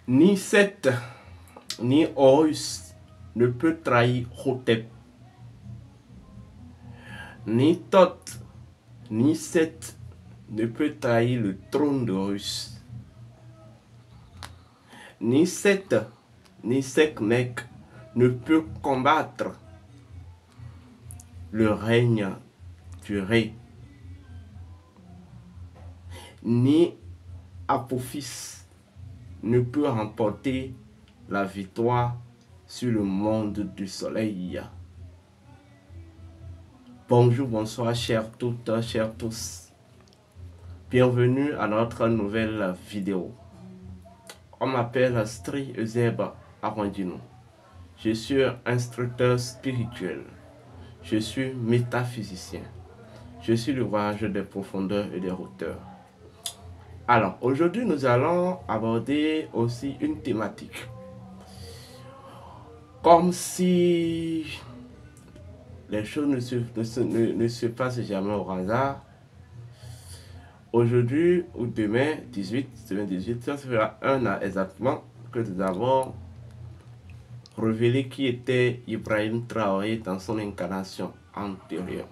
Ni Seth, ni Horus ne peut trahir Hotep. Ni Thoth, ni Seth ne peut trahir le trône de Horus. Ni Seth, ni Sekhmet ne peut combattre le règne du Ré. Ni Apophis ne peut remporter la victoire sur le monde du soleil. Bonjour, bonsoir, chers toutes, chers tous. Bienvenue à notre nouvelle vidéo. On m'appelle Stri Euseb Arondino. Je suis instructeur spirituel. Je suis métaphysicien. Je suis le voyageur des profondeurs et des hauteurs. Alors, aujourd'hui, nous allons aborder aussi une thématique. Comme si les choses ne se passent jamais au hasard. Aujourd'hui ou demain, 18, ça fera un an exactement que nous avons révélé qui était Ibrahim Traoré dans son incarnation antérieure.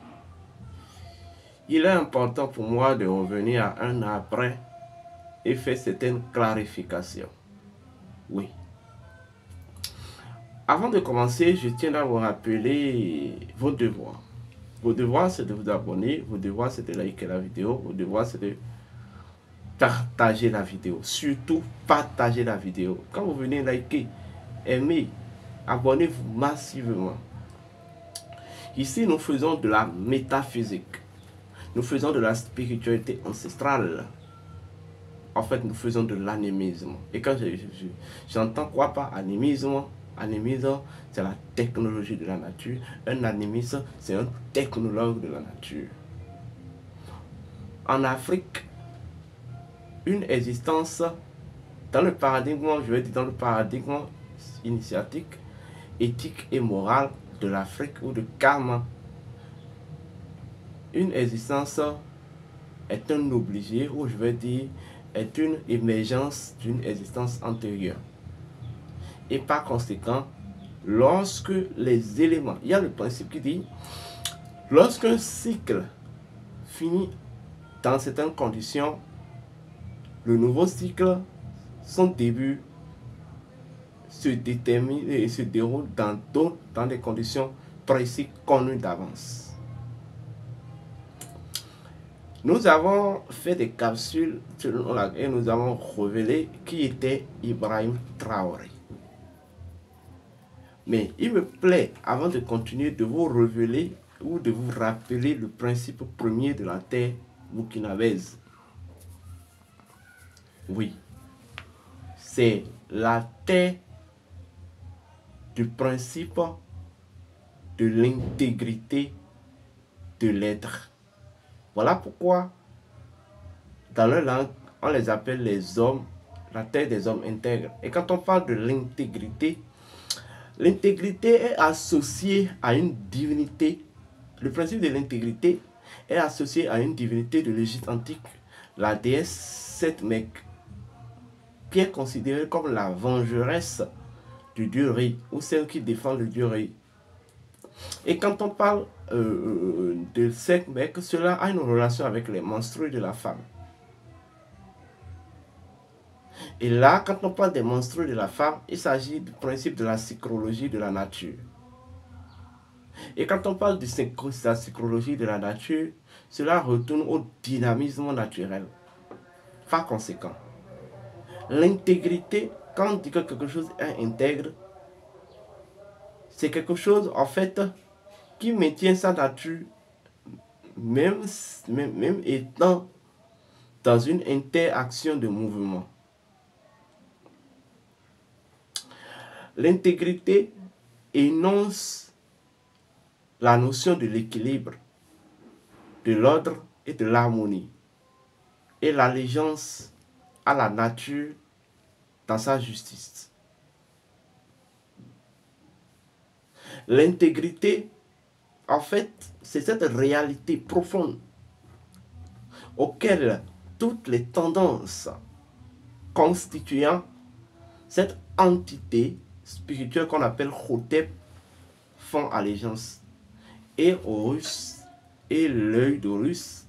Il est important pour moi de revenir à un an après et faire certaines clarifications. Oui. Avant de commencer, je tiens à vous rappeler vos devoirs. Vos devoirs, c'est de vous abonner. Vos devoirs, c'est de liker la vidéo. Vos devoirs, c'est de partager la vidéo. Surtout, partagez la vidéo. Quand vous venez liker, aimez, abonnez-vous massivement. Ici, nous faisons de la métaphysique. Nous faisons de la spiritualité ancestrale. En fait, nous faisons de l'animisme. Et quand j'entends quoi par animisme, animisme, c'est la technologie de la nature. Un animiste, c'est un technologue de la nature. En Afrique, une existence dans le paradigme, je vais dire dans le paradigme initiatique, éthique et morale de l'Afrique ou de karma, une existence est un obligé, ou je vais dire, est une émergence d'une existence antérieure. Et par conséquent, lorsque les éléments, il y a le principe qui dit, lorsqu'un cycle finit dans certaines conditions, le nouveau cycle, son début se détermine et se déroule dans des conditions précises connues d'avance. Nous avons fait des capsules et nous avons révélé qui était Ibrahim Traoré. Mais il me plaît, avant de continuer, de vous révéler ou de vous rappeler le principe premier de la terre burkinabèse. Oui, c'est la terre du principe de l'intégrité de l'être. Voilà pourquoi, dans leur langue, on les appelle les hommes, la terre des hommes intègres. Et quand on parle de l'intégrité, l'intégrité est associée à une divinité. Le principe de l'intégrité est associé à une divinité de l'Égypte antique, la déesse Sekhmet, qui est considérée comme la vengeresse du dieu Ré, ou celle qui défend le dieu Ré. Et quand on parle de Sekhmet, cela a une relation avec les menstrues de la femme. Et là, quand on parle des menstrues de la femme, il s'agit du principe de la psychologie de la nature. Et quand on parle de la psychologie de la nature, cela retourne au dynamisme naturel. Par conséquent, l'intégrité, quand on dit que quelque chose est intègre, c'est quelque chose en fait qui maintient sa nature même étant dans une interaction de mouvement. L'intégrité énonce la notion de l'équilibre, de l'ordre et de l'harmonie, et l'allégeance à la nature dans sa justice. L'intégrité, en fait, c'est cette réalité profonde auquel toutes les tendances constituant cette entité spirituelle qu'on appelle Hotep font allégeance. Et Horus, et l'œil d'Horus,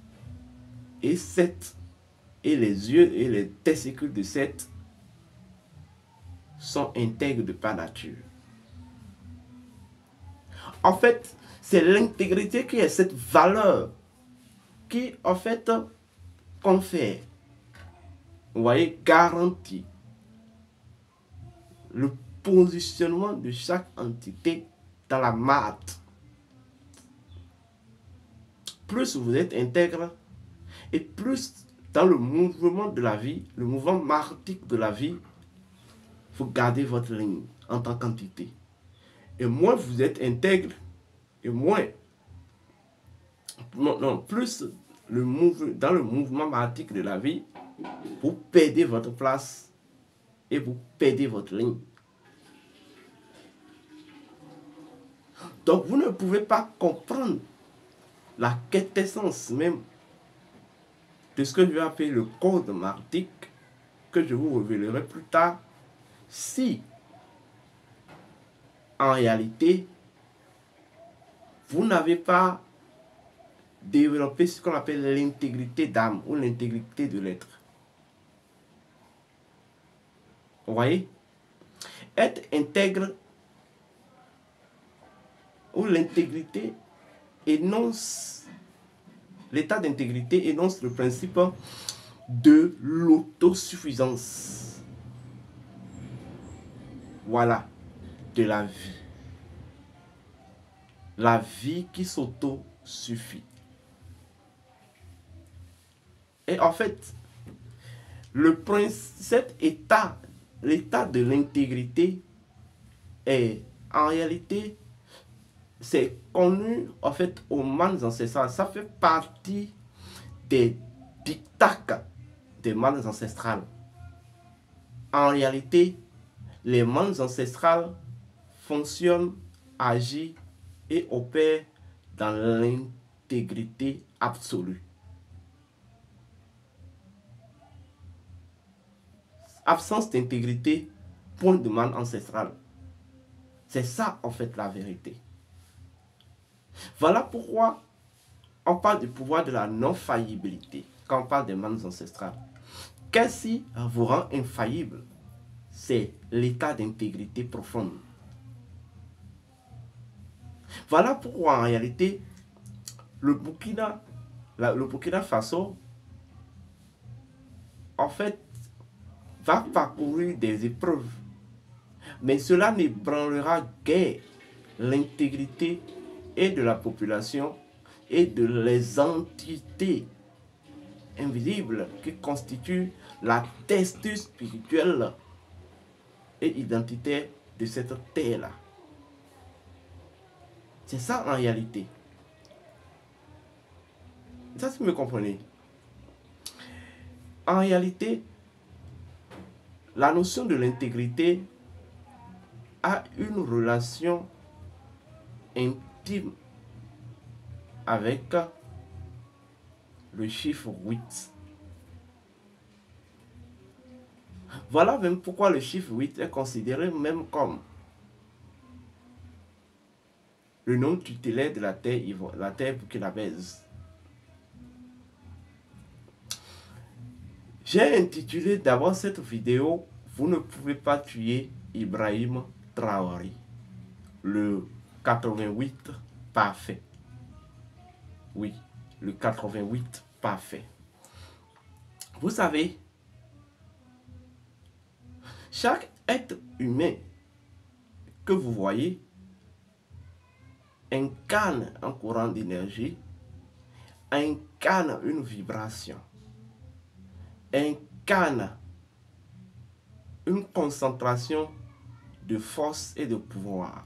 et Seth, et les yeux et les testicules de Seth sont intègres de par nature. En fait, c'est l'intégrité qui est cette valeur qui, en fait, confère, vous voyez, garantit le positionnement de chaque entité dans la mate. Plus vous êtes intègre et plus dans le mouvement de la vie, le mouvement martique de la vie, vous gardez votre ligne en tant qu'entité. Et moins vous êtes intègre, et moins, non, plus dans le mouvement martique de la vie, vous perdez votre place et vous perdez votre ligne. Donc vous ne pouvez pas comprendre la quintessence même de ce que je vais appeler le code martique, que je vous révélerai plus tard, si en réalité vous n'avez pas développé ce qu'on appelle l'intégrité d'âme ou l'intégrité de l'être. Vous voyez? Être intègre ou l'intégrité énonce, l'état d'intégrité énonce le principe de l'autosuffisance. Voilà, de la vie. La vie qui s'auto-suffit. Et en fait, cet état, l'état de l'intégrité est en réalité, c'est connu en fait aux mondes ancestrales. Ça fait partie des dictats des mondes ancestrales. En réalité, les mondes ancestrales fonctionnent, agissent et opèrent dans l'intégrité absolue. Absence d'intégrité, point de monde ancestral. C'est ça en fait la vérité. Voilà pourquoi on parle du pouvoir de la non-faillibilité quand on parle des mondes ancestrales. Qu'est-ce qui vous rend infaillible? C'est l'état d'intégrité profonde. Voilà pourquoi en réalité, le Burkina Faso, en fait, va parcourir des épreuves. Mais cela n'ébranlera guère l'intégrité et de la population et de les entités invisibles qui constituent la texture spirituelle et identitaire de cette terre-là. C'est ça en réalité. Ça, si vous me comprenez. En réalité, la notion de l'intégrité a une relation intime avec le chiffre 8. Voilà même pourquoi le chiffre 8 est considéré même comme le nom tutélaire de la terre burkinabèse. J'ai intitulé d'abord cette vidéo « Vous ne pouvez pas tuer Ibrahim Traoré », le 88 parfait. Oui, le 88 parfait. Vous savez, chaque être humain que vous voyez incarne un courant d'énergie, incarne une vibration, incarne une concentration de force et de pouvoir.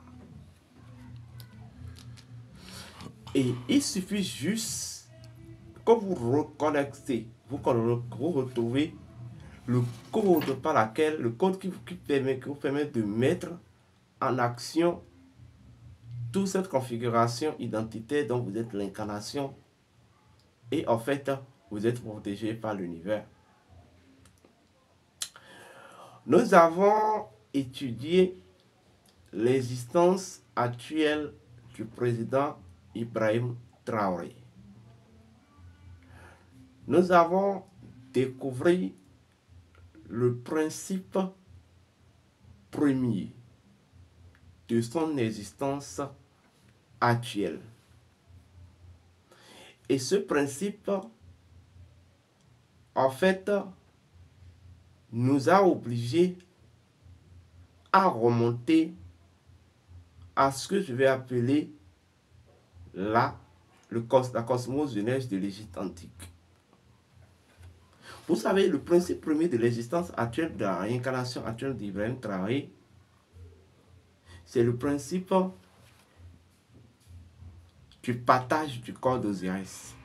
Et il suffit juste que vous reconnectez, vous retrouvez le code par lequel, le code qui vous permet de mettre en action toute cette configuration identitaire dont vous êtes l'incarnation. Et en fait, vous êtes protégé par l'univers. Nous avons étudié l'existence actuelle du président Ibrahim Traoré. Nous avons découvert le principe premier de son existence actuelle. Et ce principe, en fait, nous a obligés à remonter à ce que je vais appeler la cosmogenèse de l'Égypte antique. Vous savez, le principe premier de l'existence actuelle, de la réincarnation actuelle d'Ibrahim Traoré, c'est le principe du partage du corps d'Osiris.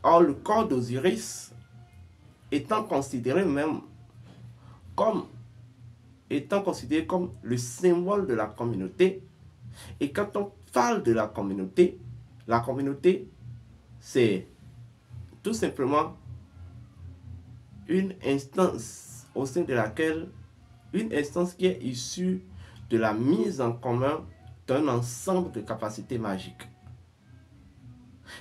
Or, le corps d'Osiris étant considéré comme le symbole de la communauté. Et quand on parle de la communauté, c'est tout simplement une instance au sein de laquelle, une instance qui est issue de la mise en commun d'un ensemble de capacités magiques.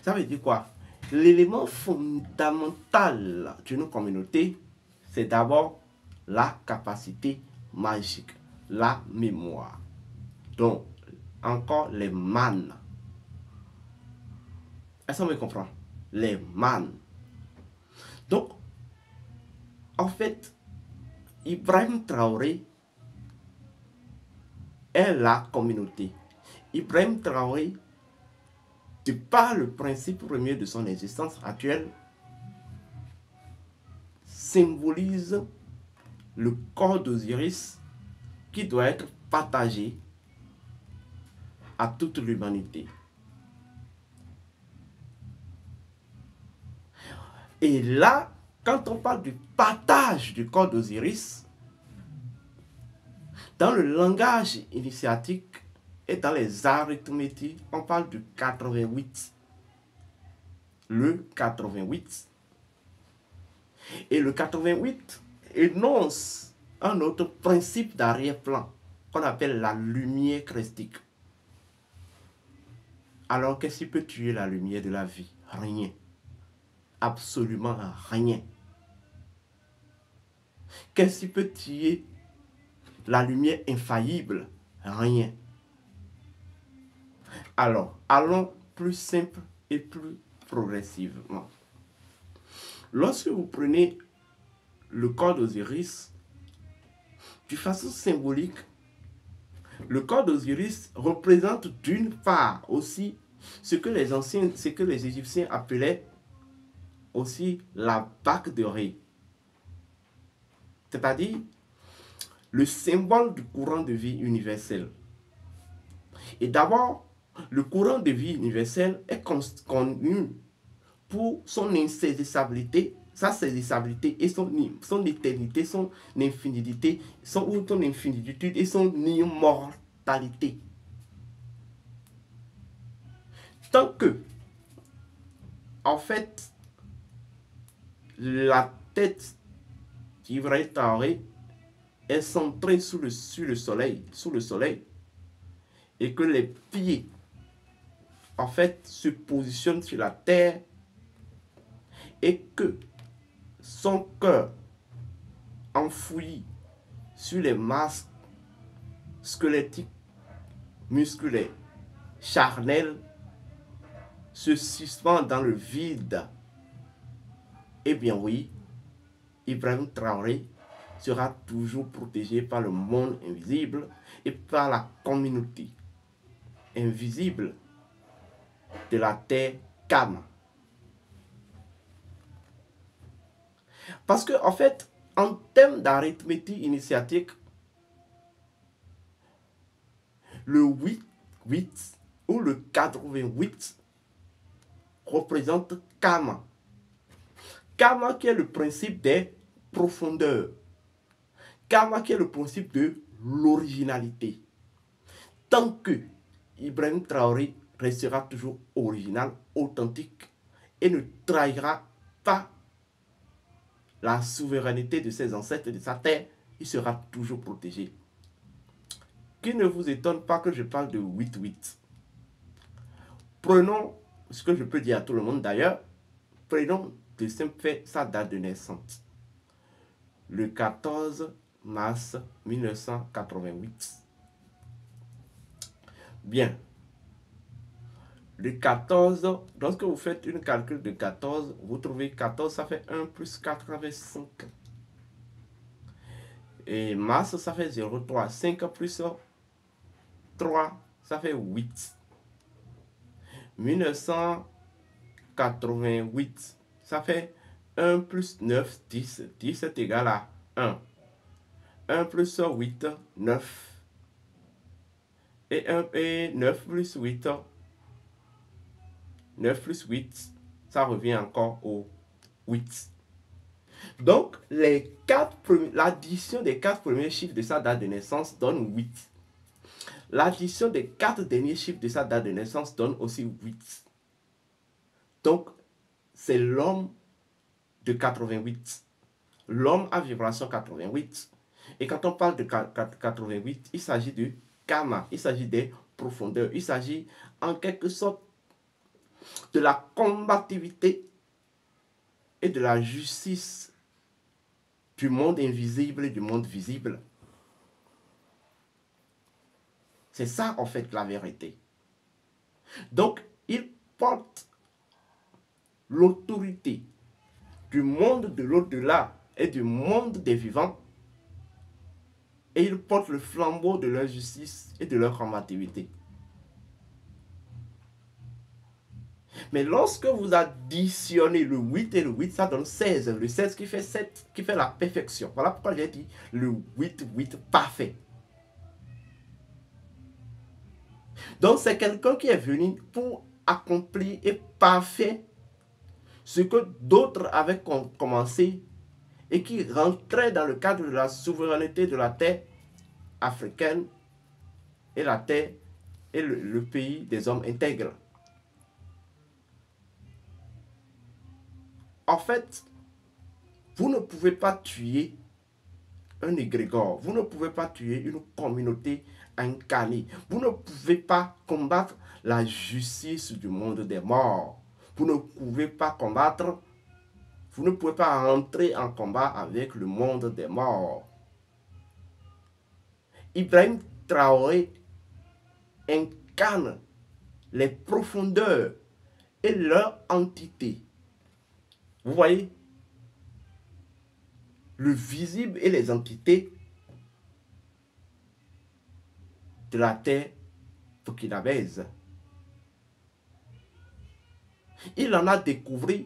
Ça veut dire quoi? L'élément fondamental d'une communauté, c'est d'abord la capacité magique, la mémoire. Donc, encore les manes. Est-ce qu'on me comprend? Les manes. Donc, en fait, Ibrahim Traoré est la communauté. Ibrahim Traoré, de par le principe premier de son existence actuelle, symbolise le corps d'Osiris qui doit être partagé à toute l'humanité. Et là, quand on parle du partage du corps d'Osiris, dans le langage initiatique et dans les arithmétiques, on parle du 88. Le 88. Et le 88 énonce un autre principe d'arrière-plan qu'on appelle la lumière christique. Alors, qu'est-ce qui peut tuer la lumière de la vie? Rien. Absolument rien. Qu'est-ce qui peut tuer la lumière infaillible? Rien. Alors, allons plus simple et plus progressivement. Lorsque vous prenez le corps d'Osiris, de façon symbolique, le corps d'Osiris représente d'une part aussi ce que les Égyptiens appelaient aussi la bague de Ré. C'est-à-dire le symbole du courant de vie universel. Et d'abord, le courant de vie universel est connu pour son insaisissabilité, sa saisissabilité et son éternité, son infinité, son infinitude et son immortalité. Tant que, en fait, la tête d'Ibrahim Traoré est centrée sous le soleil, et que les pieds, en fait, se positionnent sur la terre, et que son cœur enfoui sur les masses squelettiques, musculaires, charnels, se suspend dans le vide. Eh bien oui, Ibrahim Traoré sera toujours protégé par le monde invisible et par la communauté invisible de la terre Kama. Parce que, en fait, en termes d'arithmétique initiatique, le 8 ou le 88 représente Kama. Kama qui est le principe des profondeurs. Kama qui est le principe de l'originalité. Tant que Ibrahim Traoré restera toujours original, authentique et ne trahira pas la souveraineté de ses ancêtres et de sa terre, il sera toujours protégé. Qu'il ne vous étonne pas que je parle de 8-8. Prenons, ce que je peux dire à tout le monde d'ailleurs, prenons de simple fait sa date de naissance. Le 14 mars 1988. Bien. Le 14, lorsque vous faites une calcul de 14, vous trouvez 14, ça fait 1 plus 4, ça fait 5. Et mars, ça fait 0,3. 5 plus 3, ça fait 8. 1988, ça fait 1 plus 9, 10. 10 est égal à 1. 1 plus 8, 9. Et 9 plus 8, 9 plus 8, ça revient encore au 8. Donc, l'addition des 4 premiers chiffres de sa date de naissance donne 8. L'addition des 4 derniers chiffres de sa date de naissance donne aussi 8. Donc, c'est l'homme de 88. L'homme à vibration 88. Et quand on parle de 88, il s'agit de karma, il s'agit des profondeurs, il s'agit en quelque sorte de la combativité et de la justice du monde invisible et du monde visible. C'est ça en fait la vérité. Donc, il porte l'autorité du monde de l'au-delà et du monde des vivants, et il porte le flambeau de leur justice et de leur combativité. Mais lorsque vous additionnez le 8 et le 8, ça donne 16. Le 16 qui fait 7, qui fait la perfection. Voilà pourquoi j'ai dit le 8 parfait. Donc c'est quelqu'un qui est venu pour accomplir et parfait ce que d'autres avaient commencé et qui rentrait dans le cadre de la souveraineté de la terre africaine et la terre et le pays des hommes intègres. En fait, vous ne pouvez pas tuer un égrégore, vous ne pouvez pas tuer une communauté incarnée, vous ne pouvez pas combattre la justice du monde des morts, vous ne pouvez pas combattre, vous ne pouvez pas entrer en combat avec le monde des morts. Ibrahim Traoré incarne les profondeurs et leur entité. Vous voyez, le visible et les entités de la terre burkinabèse. Il en a découvert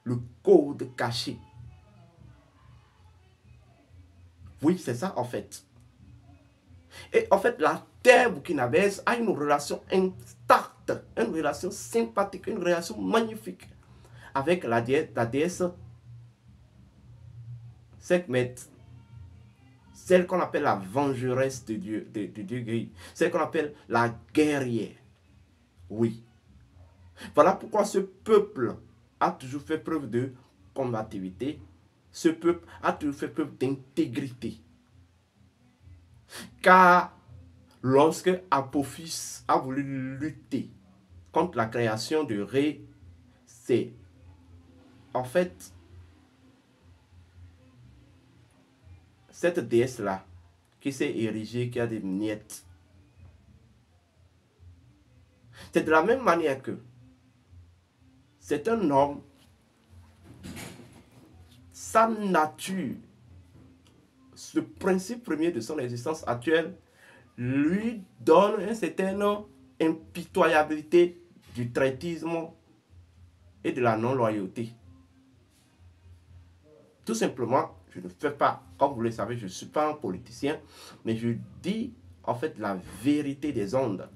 le code caché. Oui, c'est ça en fait. Et en fait, la terre burkinabèse a une relation intacte, une relation sympathique, une relation magnifique avec la déesse Sekhmet, celle qu'on appelle la vengeresse de Dieu, de Dieu gris, celle qu'on appelle la guerrière. Oui. Voilà pourquoi ce peuple a toujours fait preuve de combativité, ce peuple a toujours fait preuve d'intégrité. Car lorsque Apophis a voulu lutter contre la création de Ré, c'est en fait cette déesse-là qui s'est érigée, qui a des miettes. C'est de la même manière que c'est un homme, sa nature, ce principe premier de son existence actuelle, lui donne une certaine impitoyabilité du traitisme et de la non-loyauté. Tout simplement, je ne fais pas, comme vous le savez, je ne suis pas un politicien, mais je dis en fait la vérité des ondes.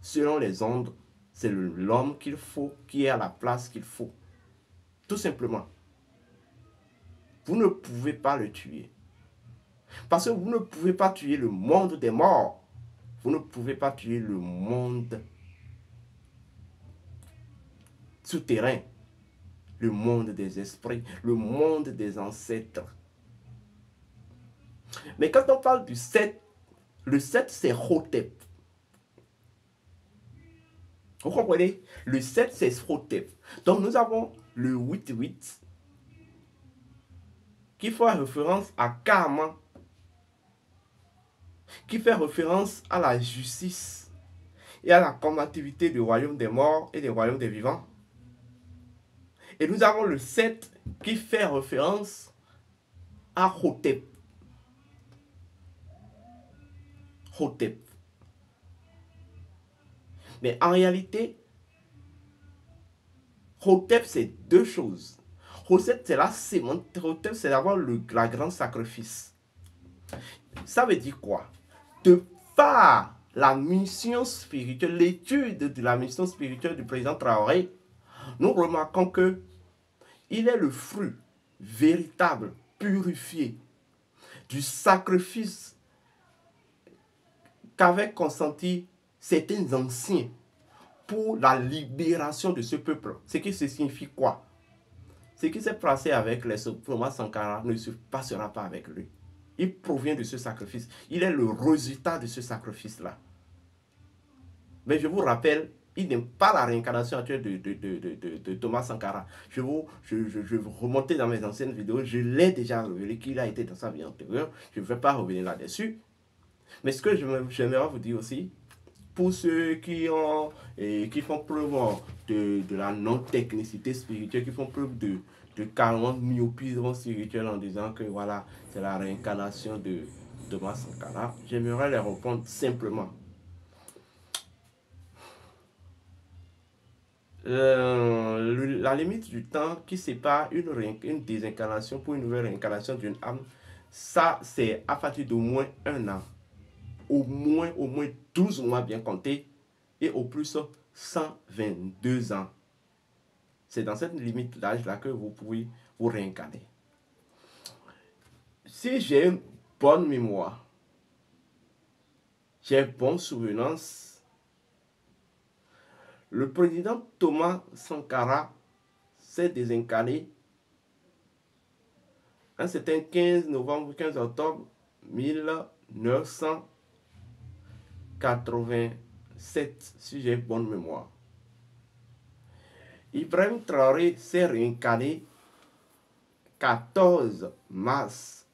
Selon les ondes, c'est l'homme qu'il faut, qui est à la place qu'il faut. Tout simplement. Vous ne pouvez pas le tuer. Parce que vous ne pouvez pas tuer le monde des morts. Vous ne pouvez pas tuer le monde souterrain. le monde des esprits, le monde des ancêtres. Mais quand on parle du 7, le 7 c'est Hotep. Vous comprenez? Le 7 c'est Hotep. Donc nous avons le 8-8 qui fait référence à Karma, qui fait référence à la justice et à la combativité du royaume des morts et du royaume des vivants. Et nous avons le 7 qui fait référence à Hotep. Hotep. Mais en réalité, Hotep, c'est deux choses. Hotep, c'est la sémantique. Hotep, c'est d'avoir la grand sacrifice. Ça veut dire quoi? De par la mission spirituelle, l'étude de la mission spirituelle du président Traoré, nous remarquons que il est le fruit véritable, purifié, du sacrifice qu'avaient consenti certains anciens pour la libération de ce peuple. Ce qui se signifie quoi? Ce qui s'est passé avec les Thomas Sankara ne se passera pas avec lui. Il provient de ce sacrifice. Il est le résultat de ce sacrifice-là. Mais je vous rappelle, il n'aime pas la réincarnation actuelle de Thomas Sankara. Je vais remonter dans mes anciennes vidéos. Je l'ai déjà révélé qu'il a été dans sa vie antérieure. Je ne vais pas revenir là-dessus. Mais ce que j'aimerais vous dire aussi, pour ceux qui font preuve de la non-technicité spirituelle, qui font preuve de carrément myopisme spirituel en disant que voilà, c'est la réincarnation de Thomas Sankara, j'aimerais les répondre simplement. La limite du temps qui sépare une désincarnation pour une nouvelle réincarnation d'une âme, ça c'est à partir d'au moins 1 an. Au moins 12 mois bien comptés et au plus 122 ans. C'est dans cette limite d'âge-là que vous pouvez vous réincarner. Si j'ai une bonne mémoire, j'ai bonne souvenance, le président Thomas Sankara s'est désincarné un certain 15 octobre 1987, si j'ai bonne mémoire. Ibrahim Traoré s'est réincarné 14 mars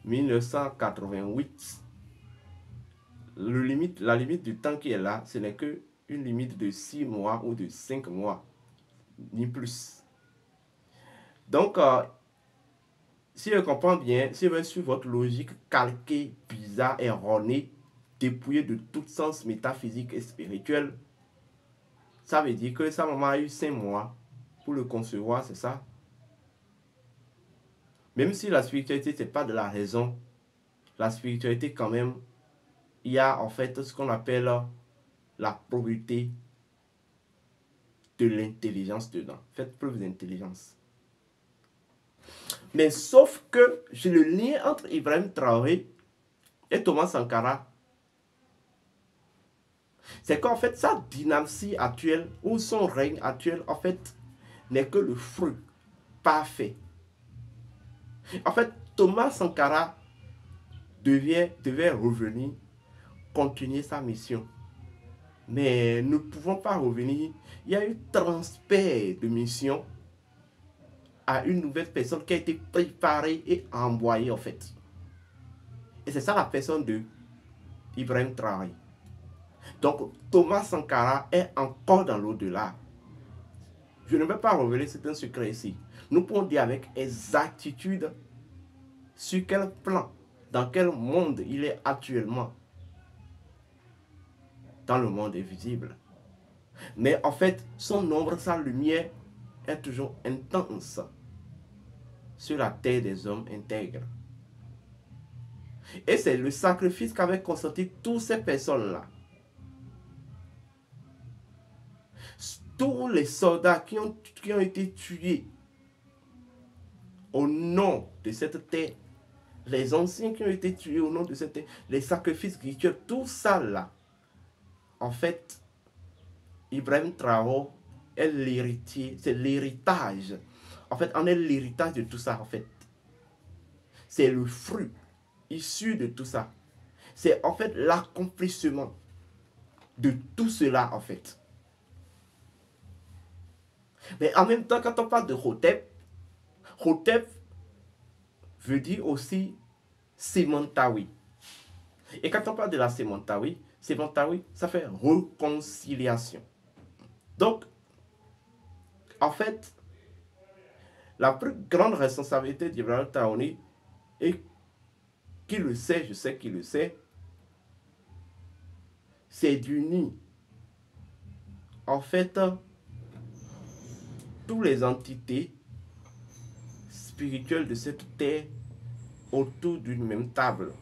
1988. La limite du temps qui est là, ce n'est qu'une limite de 6 mois ou de 5 mois, ni plus. Donc, si je comprends bien, si je suis votre logique calquée, bizarre, erronée, dépouillée de tout sens métaphysique et spirituel, ça veut dire que sa maman a eu 5 mois pour le concevoir, c'est ça? Même si la spiritualité, ce n'est pas de la raison, la spiritualité quand même, il y a en fait ce qu'on appelle la probabilité de l'intelligence dedans. Faites preuve d'intelligence. Mais sauf que j'ai le lien entre Ibrahim Traoré et Thomas Sankara. C'est qu'en fait, sa dynastie actuelle ou son règne actuel, en fait, n'est que le fruit parfait. En fait, Thomas Sankara devait revenir, continuer sa mission. Mais nous ne pouvons pas revenir. Il y a eu transfert de mission à une nouvelle personne qui a été préparée et envoyée en fait. Et c'est ça la personne de Ibrahim Traoré. Donc Thomas Sankara est encore dans l'au-delà. Je ne vais pas révéler certains secrets ici. Nous pouvons dire avec exactitude sur quel plan, dans quel monde il est actuellement. Dans le monde invisible. Mais en fait, son ombre, sa lumière est toujours intense sur la terre des hommes intègres. Et c'est le sacrifice qu'avaient consenti toutes ces personnes-là. Tous les soldats qui ont été tués au nom de cette terre, les anciens qui ont été tués au nom de cette terre, les sacrifices rituels, tout ça là, en fait, Ibrahim Traoré est l'héritier, c'est l'héritage. En fait, on est l'héritage de tout ça, en fait. C'est le fruit issu de tout ça. C'est en fait l'accomplissement de tout cela, en fait. Mais en même temps, quand on parle de Hotep, Hotep veut dire aussi Semontawi. Et quand on parle de la Semontawi, ça fait réconciliation. Donc, en fait, la plus grande responsabilité d'Ibrahim Traoré, et qui le sait, je sais qu'il le sait, c'est d'unir, en fait, toutes les entités spirituelles de cette terre autour d'une même table,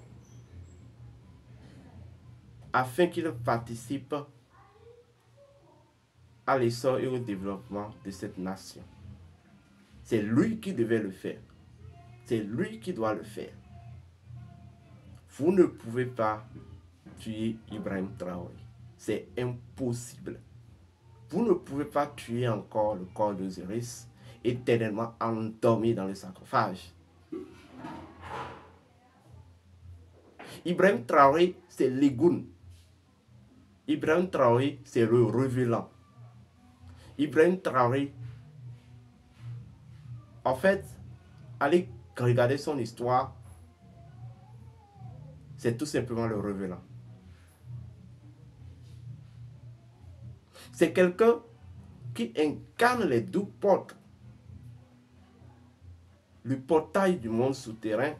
afin qu'ils participent à l'essor et au développement de cette nation. C'est lui qui devait le faire. C'est lui qui doit le faire. Vous ne pouvez pas tuer Ibrahim Traoré. C'est impossible. Vous ne pouvez pas tuer encore le corps d'Osiris éternellement endormi dans le sarcophage. Ibrahim Traoré, c'est l'Egoun. Ibrahim Traoré, c'est le revelant. Ibrahim Traoré, en fait, allez regarder son histoire, c'est tout simplement le revelant. C'est quelqu'un qui incarne les deux portes. Le portail du monde souterrain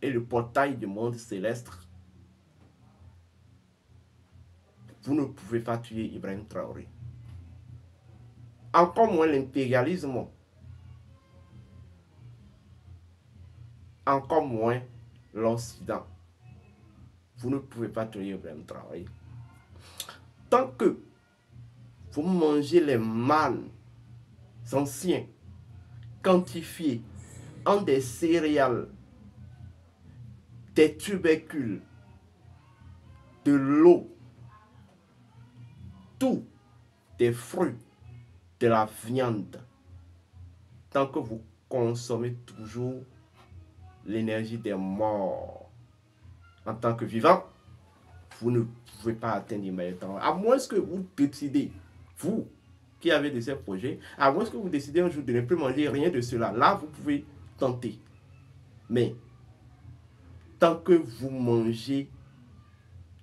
et le portail du monde céleste. Vous ne pouvez pas tuer Ibrahim Traoré. Encore moins l'impérialisme. Encore moins l'Occident. Vous ne pouvez pas tuer Ibrahim Traoré. Tant que vous mangez les mânes anciens, quantifiés en des céréales, des tubercules, de l'eau, tout, des fruits, de la viande, tant que vous consommez toujours l'énergie des morts en tant que vivant, vous ne pouvez pas atteindre immédiatement. À moins que vous décidez, vous qui avez de ces projets, à moins que vous décidez un jour de ne plus manger rien de cela, là vous pouvez tenter. Mais tant que vous mangez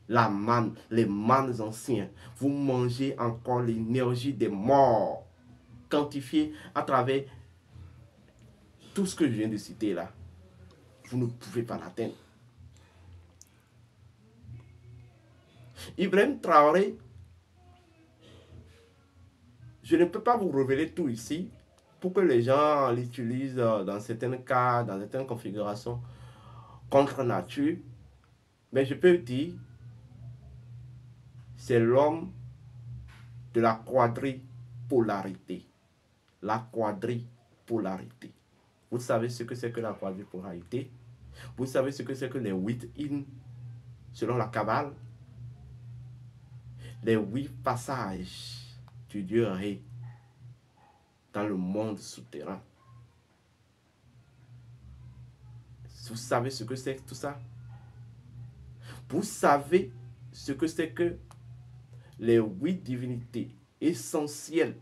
la manne, les mannes anciens, vous mangez encore l'énergie des morts, quantifiée à travers tout ce que je viens de citer là. Vous ne pouvez pas l'atteindre. Ibrahim Traoré, je ne peux pas vous révéler tout ici pour que les gens l'utilisent dans certains cas, dans certaines configurations contre nature. Mais je peux dire, c'est l'homme de la quadripolarité. La quadripolarité. Vous savez ce que c'est que la quadripolarité? Vous savez ce que c'est que les 8 in selon la Kabbale? Les 8 passages du Dieu Ré dans le monde souterrain. Vous savez ce que c'est que tout ça? Vous savez ce que c'est que les 8 divinités essentielles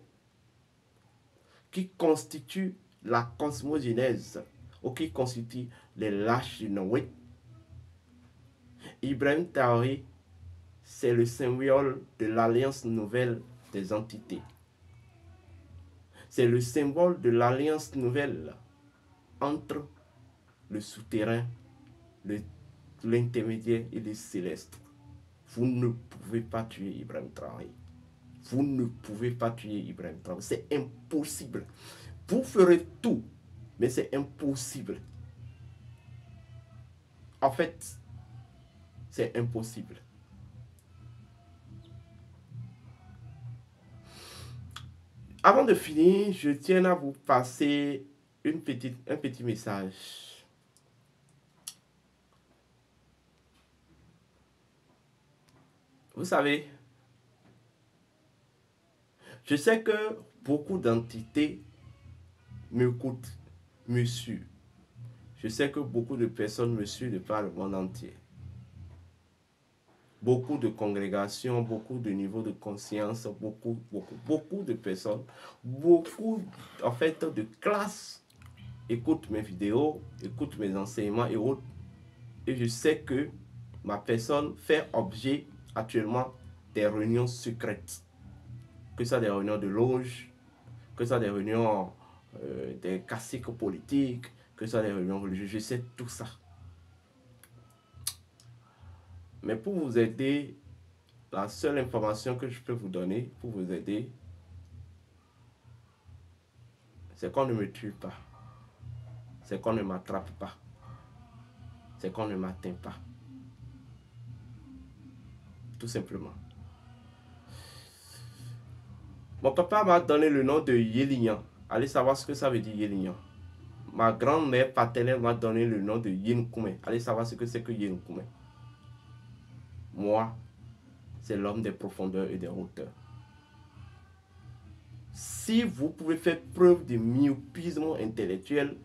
qui constituent la cosmogénèse ou qui constituent les lâches du Noé? Ibrahim Traoré, c'est le symbole de l'alliance nouvelle des entités. C'est le symbole de l'alliance nouvelle entre le souterrain, l'intermédiaire et le céleste. Vous ne pouvez pas tuer Ibrahim Traoré. Vous ne pouvez pas tuer Ibrahim Traoré. C'est impossible. Vous ferez tout, mais c'est impossible. En fait, c'est impossible. Avant de finir, je tiens à vous passer un petit message. Vous savez, Je sais que beaucoup d'entités m'écoutent, me suivent. Je sais que beaucoup de personnes me suivent de par le monde entier. Beaucoup de congrégations, beaucoup de niveaux de conscience, beaucoup de personnes, beaucoup en fait de classes écoutent mes vidéos, écoutent mes enseignements et autres. Et je sais que ma personne fait objet actuellement des réunions secrètes. Que ce soit des réunions de loge, que ce soit des réunions des caciques politiques, que ce soit des réunions religieuses, je sais tout ça. Mais pour vous aider, la seule information que je peux vous donner pour vous aider, c'est qu'on ne me tue pas. C'est qu'on ne m'attrape pas. C'est qu'on ne m'atteint pas. Tout simplement. Mon papa m'a donné le nom de Yelignan. Allez savoir ce que ça veut dire Yelignan. Ma grand-mère paternelle m'a donné le nom de Yenkoumé. Allez savoir ce que c'est que Yenkoumé. Moi, c'est l'homme des profondeurs et des hauteurs. Si vous pouvez faire preuve de myopisme intellectuel,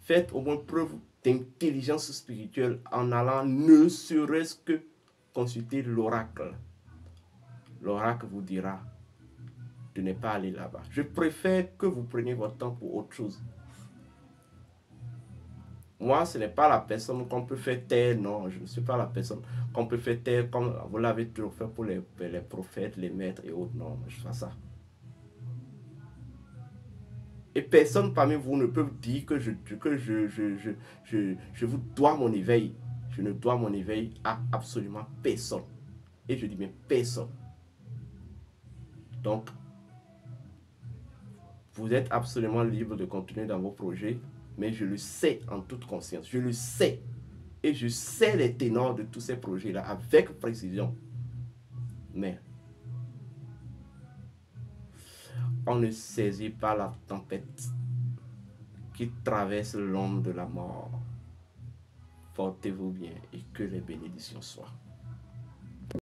faites au moins preuve d'intelligence spirituelle en allant ne serait-ce que consulter l'oracle. L'oracle vous dira de ne pas aller là-bas. Je préfère que vous preniez votre temps pour autre chose. Moi, ce n'est pas la personne qu'on peut faire taire, non, je ne suis pas la personne qu'on peut faire taire comme vous l'avez toujours fait pour les prophètes, les maîtres et autres. Non, je ne fais pas ça. Et personne parmi vous ne peut dire que je vous dois mon éveil. Je ne dois mon éveil à absolument personne. Et je dis bien personne. Donc, vous êtes absolument libre de continuer dans vos projets, mais je le sais en toute conscience. Je le sais. Et je sais les ténors de tous ces projets-là avec précision. Mais on ne saisit pas la tempête qui traverse l'ombre de la mort. Portez-vous bien et que les bénédictions soient.